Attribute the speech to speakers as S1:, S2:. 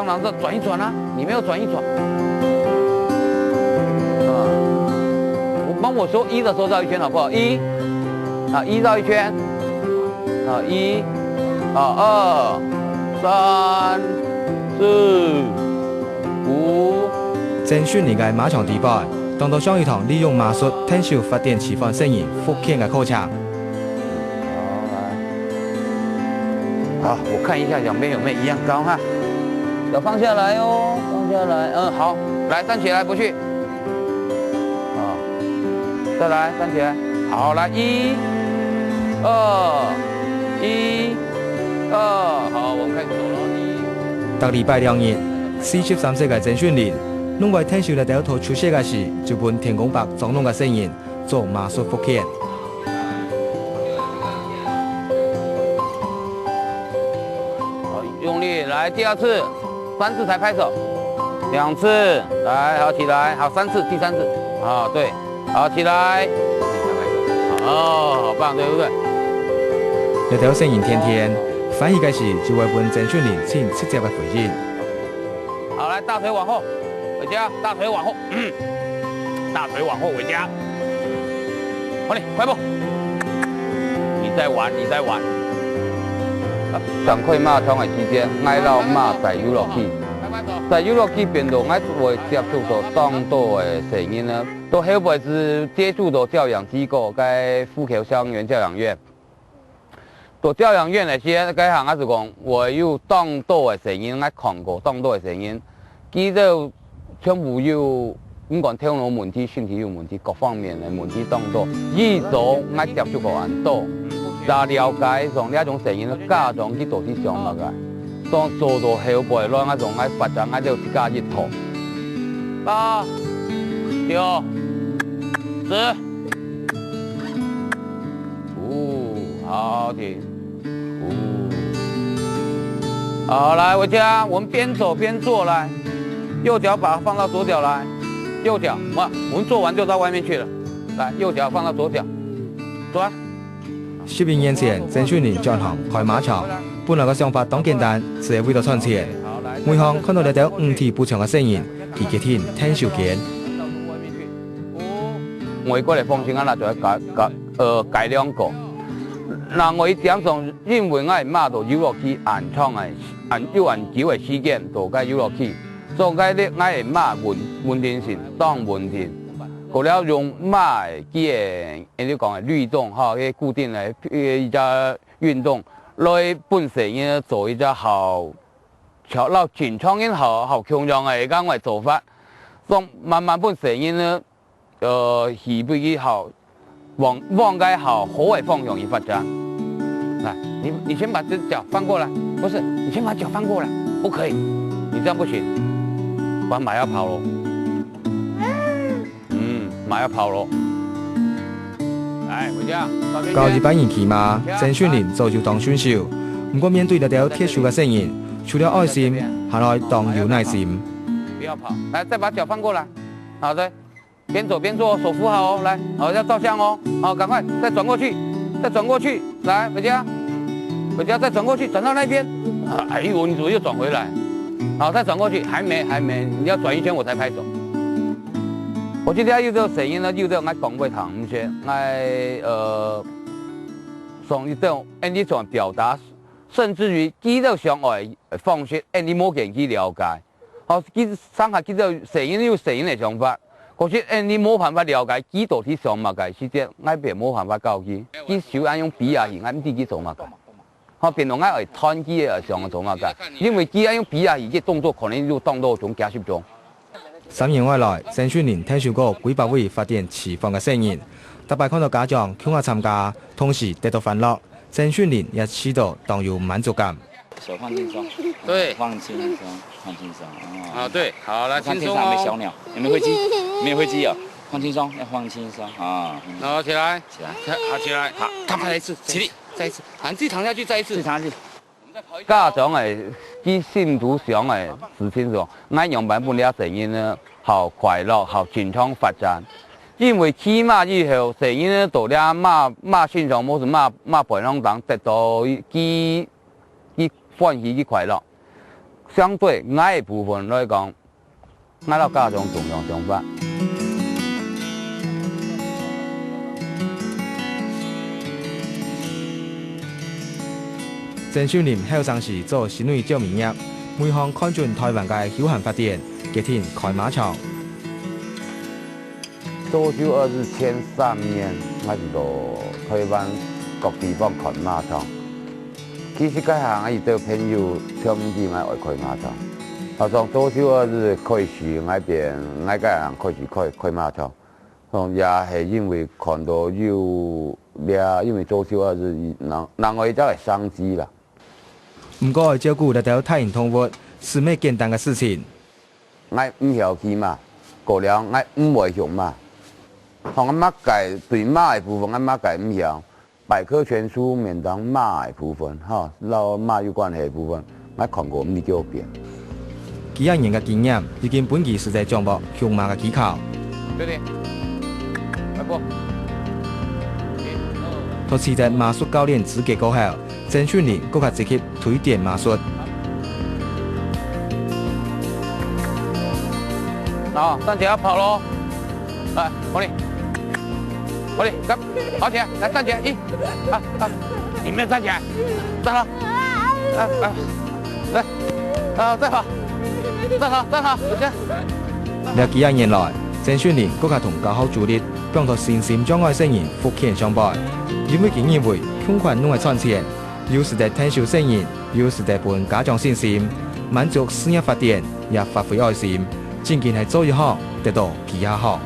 S1: 当然是转一转啊，你没有转一转。帮我说一的时候绕一圈好不好？一绕一圈，一二三四五。
S2: 正训练嘅马场地板，当到上一堂利用马术天秀发电持方声音复健嘅课程。
S1: 好，我看一下两边有没有一样高哈，要放下来哦，放下来，好，来站起来不去，再来站起来，好，来1、2、好，我们开始走了。
S2: 特礼拜2日，43歲嘅正訓練，攏為天秀嘅第一套出色嘅事，就本天公伯裝聾嘅聲音做馬術復健。
S1: 用力来，第2次，3次才拍手，2次，来，好起来，好3次，第3次，好对，好起来，好棒，对不对？
S2: 一條聲音天天，反而嘅時就為本正訓練先直接嘅回應。
S1: 好，來大腿往後，回家，大腿往後，大腿往後回家，好嘞，快步，你在玩，你在玩。上開馬場嘅時間，愛讓馬在遊樂區，在遊樂區邊度，愛會接觸到當多嘅聲音呢，都後輩是接觸到教養機構，該富橋鄉園教養院。到教養院嚟先，該行係講，我有當多嘅聲音，我看過當多嘅聲音，佢就全部有唔講聽腦問題、身體有問題，各方面嘅問題當多，呢種我接觸過很多。就了解從呢一種聲音咧，家長去做啲項目嘅，當做到後輩咯，我仲喺發展，我就自家一套。8、9、10，好停，好來回家，我們邊走邊做來，右腳把它放到左腳來，右腳，我們做完就到外面去了，來右腳放到左腳，走啊。
S2: 攝影眼前，正訓練進行開馬場。本來嘅想法當簡單，社會到窗前，每項看到你條5體不長嘅聲音，佢嘅天聽少見。
S1: 外國嘅方式，我就改2個。嗱，我點上認為我係馬到遊樂區暗場嘅，有按久嘅時間到該遊樂區，所以咧我係馬穩定性當穩定。過了用馬嘅，你講嘅律動哈，嘅固定嘅一隻運動，來本身呢做一隻好，潮流全創嘅好強壯嘅咁嘅做法，咁慢慢本身呢，係比較好，往該好嘅方向去發展。來，你先把隻腳翻過來，不是，你先把腳翻過來，不可以，你這樣不行，把馬要跑咯。馬要跑咯，來回家。
S2: 教日本人騎馬，正訓練做就當選手。不過面對呢條特殊嘅聲音，除了愛心，還來當有耐心。
S1: 不要跑，來再把腳翻過來，好的，邊走邊做，手扶好哦，來，好要照相哦，好趕快再轉過去，再轉過去，來回家，回家再轉過去，轉到那邊，哎呦，你怎麼又轉回來？好，再轉過去，還沒，你要轉一圈我才拍手。我覺得有這個聲音呢，有這個愛講話堂唔些，愛從呢種呢種表達，甚至於幾多想愛方式，你冇人去了解，好，幾上下幾多聲音有聲音嘅想法，可是你冇辦法了解幾多啲想物嘅時間，愛別冇辦法教佢，佢少愛用筆啊，而愛唔知佢做乜嘅，好變到愛攤機啊上做乜嘅，因為佢愛用筆啊而嘅動作可能要當到種假設種。
S2: 3年外來，正訓練聽少過幾百位發電持方嘅聲音，特別看到家長踴躍參加，同時得到歡樂，正訓練也知道當有滿足感。
S3: 手放輕鬆，
S1: 對，
S3: 放輕鬆，放輕鬆。
S1: 啊，對，好，來輕鬆哦。
S3: 看天上有沒有小鳥？有沒有飛機？沒有飛機啊，放輕鬆，要放輕鬆啊。
S1: 好，起來，
S3: 起來，
S1: 好起來，好，他拍一次，起立，再一次，你自己躺下去，再一次，
S3: 自己躺下去。
S1: 家長係啲信徒想係事情上，愛用版本嘅聲音呢，好快樂，好健康發展。因為騎馬以後，聲音呢到了馬身上，冇是馬背囊當得到佢歡喜佢快樂。
S4: 相对矮的部分来讲，矮到加强重量上法。
S2: 郑秀林后生时做新锐照明业，每项看准台湾嘅休闲发展，决定开马场。
S4: 周休2日前3年，我是到台湾各地方开马场。其实该行伊对朋友挑明地爱开马场。啊，从周休2日开始，那边该行开始开马场。也是因为看到有因为周休2日，人为才会商机啦。
S2: 唔过要照顾得到太阳动物，是咩简单嘅事情。
S4: 爱唔晓去嘛，过了爱唔会用嘛。从马界对马的部分，俺马界唔晓。百科全书面当马的部分，哈，老马有关系的部分，我看过唔叫变。
S2: 几啊年嘅经验，已经本期实际掌握熊马嘅技巧。
S1: 对对，快步。
S2: 托持只马术教练资格过后，郑秀林更加积极推荐马术。
S1: 好，站起来跑喽！来，红丽，红丽，跟跑起来，来站起来，你们站起来，站好，来，再跑，站好，回家。
S2: 呢几啊年来，郑秀林更加同教学助力，帮助身心障碍成员复健上班。因为经验会穷困拢会赚钱，有时在天寿成员，有时在伴家长信心，满足事业发展，也发挥爱心，渐渐系做一行，得到其他行。